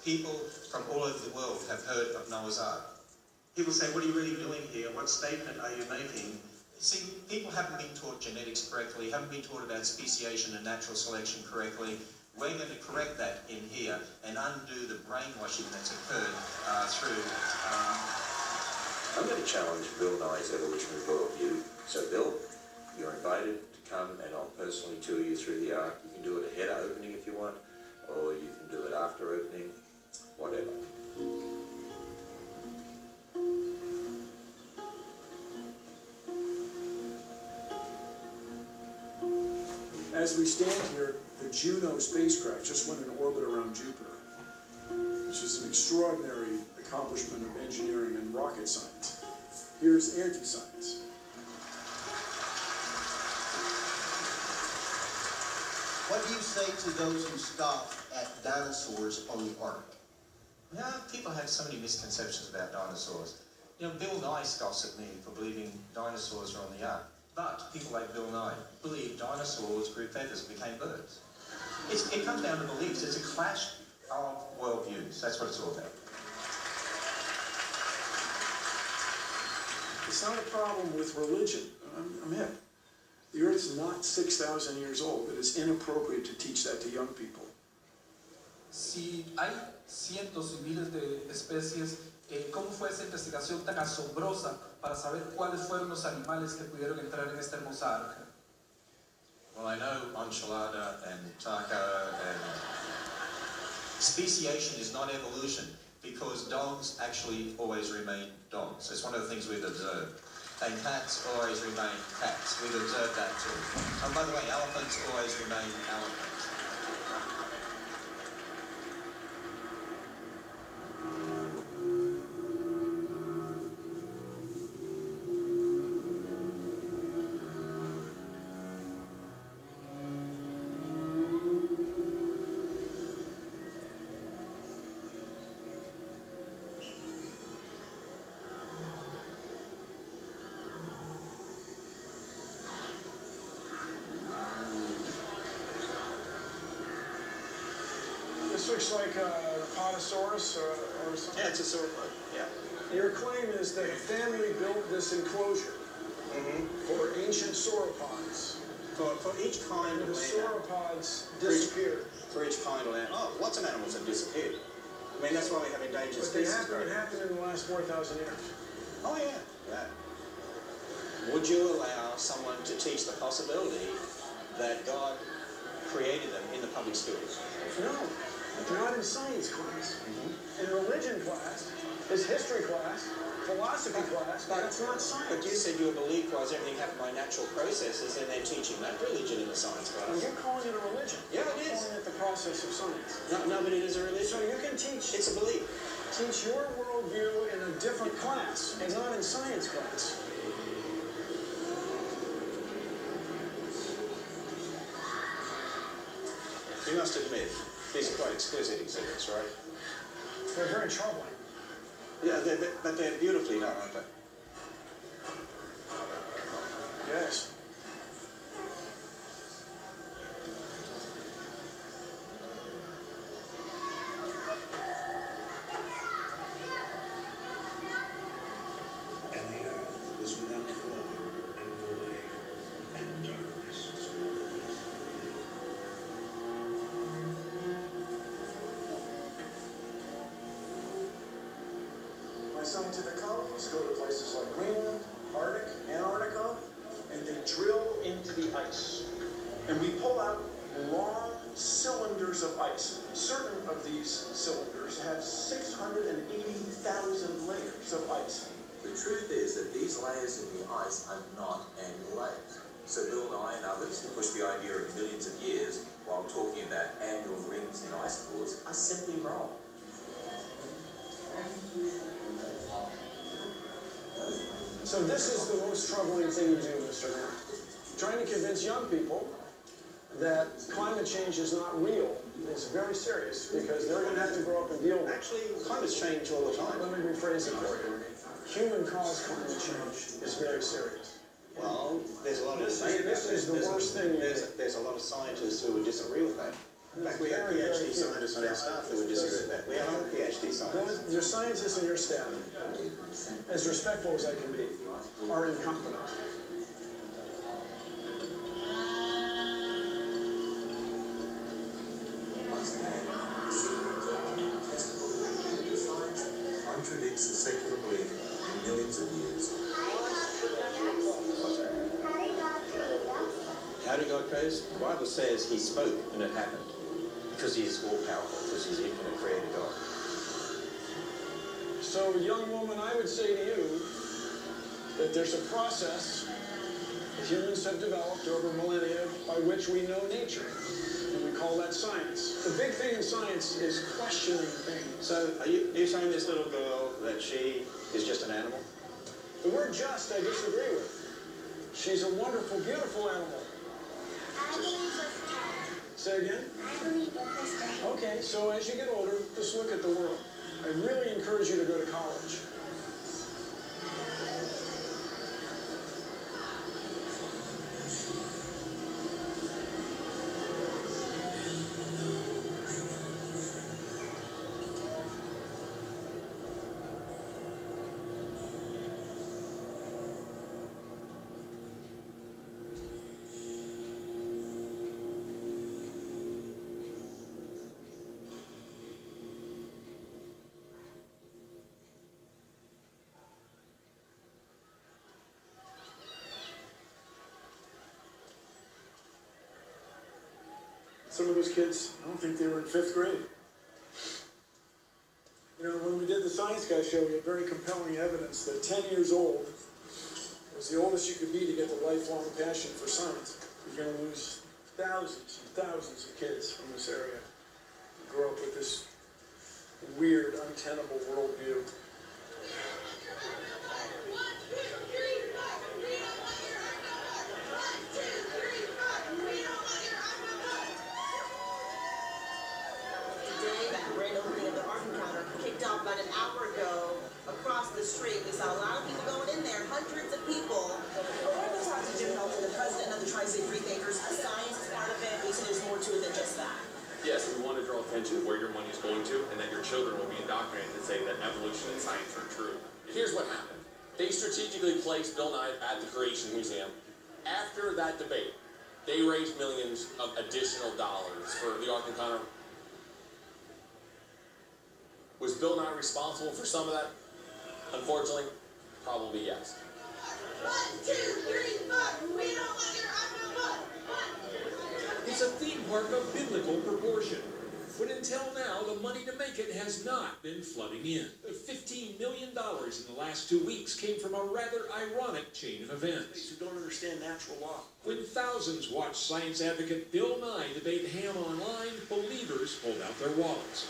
People from all over the world have heard of Noah's Ark. People say, what are you really doing here? What statement are you making? See, people haven't been taught genetics correctly, haven't been taught about speciation and natural selection correctly. We're going to correct that in here and undo the brainwashing that's occurred through... I'm going to challenge Bill Nye's evolutionary worldview. So, Bill, you're invited to come and I'll personally tour you through the Ark. You can do it ahead of opening if you want, or you can do it after opening, whatever. As we stand here, the Juno spacecraft just went in orbit around Jupiter, which is an extraordinary accomplishment of engineering and rocket science. Here's anti-science. What do you say to those who scoff at dinosaurs on the Ark? Now, people have so many misconceptions about dinosaurs. You know, Bill Nye scoffs at me for believing dinosaurs are on the Ark. But people like Bill Nye believe dinosaurs grew feathers and became birds. It comes down to beliefs. It's a clash of worldviews. That's what it's all about. It's not a problem with religion. I'm hip. The Earth's not 6,000 years old. It is inappropriate to teach that to young people. Si hay cientos y miles de especies, ¿cómo fue esa investigación tan asombrosa para saber cuáles fueron los animales que pudieron entrar en esta hermosa arca? Well, I know enchilada and taco and... Speciation is not evolution because dogs actually always remain dogs. It's one of the things we've observed. And cats always remain cats. We've observed that too. And by the way, elephants always remain elephants. This looks like a Apatosaurus or something. Yeah, it's a sauropod. Yeah. Your claim is that a family built this enclosure for ancient sauropods. For each kind And of the animal. sauropods disappeared. For each kind of animal. Oh, lots of animals have disappeared. I mean, that's why we have endangered But species. it happened in the last 4,000 years. Oh, yeah. Yeah. Would you allow someone to teach the possibility that God created them in the public schools? No, not in science class. In religion class, his history class, philosophy class, but it's not science. But you said your belief was everything happened by natural processes, and they're teaching that religion in the science class. Well, you're calling it a religion. Yeah, it You're is. calling it the process of science. No, but it is a religion. So you can teach It's a belief. your worldview in a different class, and not in science class. You must admit, these are quite exquisite exhibits, right? They're very troubling. Yeah, but they're beautifully done, aren't they? Yes. And the earth was without form and void, and darkness was over the face of the deep. My scientific colleagues go to places like Greenland, Arctic, Antarctica, and they drill into the ice. And we pull out long cylinders of ice. Certain of these cylinders have 680,000 layers of ice. The truth is that these layers in the ice are not annual layers. So Bill Nye and others who push the idea of millions of years while talking about annual rings in ice cores are simply wrong. So this is the most troubling thing you do, Mr. Grant. Trying to convince young people that climate change is not real is very serious because they're going to have to grow up and deal with it. Actually, climates change all the time. Let me rephrase it for you. Human-caused climate change is very serious. Well, there's a lot of This is the worst thing. There's a lot of scientists who would disagree with that. In fact, we have PhD scientists on our staff that would disagree with that. We have other PhD scientists. Your scientists and your staff, as respectful as I can be, are incompetent. Contradicts the secular belief in millions of years. How did God create us? The Bible says he spoke and it happened. Because he is all-powerful, because he's infinite creator God. So, young woman, I would say to you that there's a process that humans have developed over millennia by which we know nature. And we call that science. The big thing in science is questioning things. So, are you saying this little girl that she is just an animal? The word just, I disagree with. She's a wonderful, beautiful animal. I believe with God. Say again? I believe with God. Okay, so as you get older, just look at the world. I really encourage you to go to college. Some of those kids, I don't think they were in 5th grade. You know, when we did the Science Guy show, we had very compelling evidence that 10 years old was the oldest you could be to get the lifelong passion for science. You're going to lose thousands and thousands of kids from this area who grow up with this weird, untenable worldview. About an hour ago, across the street, we saw a lot of people going in there, hundreds of people. We're going to talk to Jim Helton, the president of the Tri-State Free Thinkers. Science is part of it. We said there's more to it than just that. Yes, we want to draw attention to where your money is going to, and that your children will be indoctrinated to say that evolution and science are true. Here's what happened. They strategically placed Bill Nye at the Creation Museum. After that debate, they raised millions of additional dollars for the Arca de Noé. Was Bill Nye responsible for some of that? Unfortunately, probably yes. 1, 2, 3, 4. We don't want your Arca. It's a theme park of biblical proportion. But until now, the money to make it has not been flooding in. $15 million in the last 2 weeks came from a rather ironic chain of events. Who don't understand natural law. When thousands watched science advocate Bill Nye debate ham online, believers pulled out their wallets.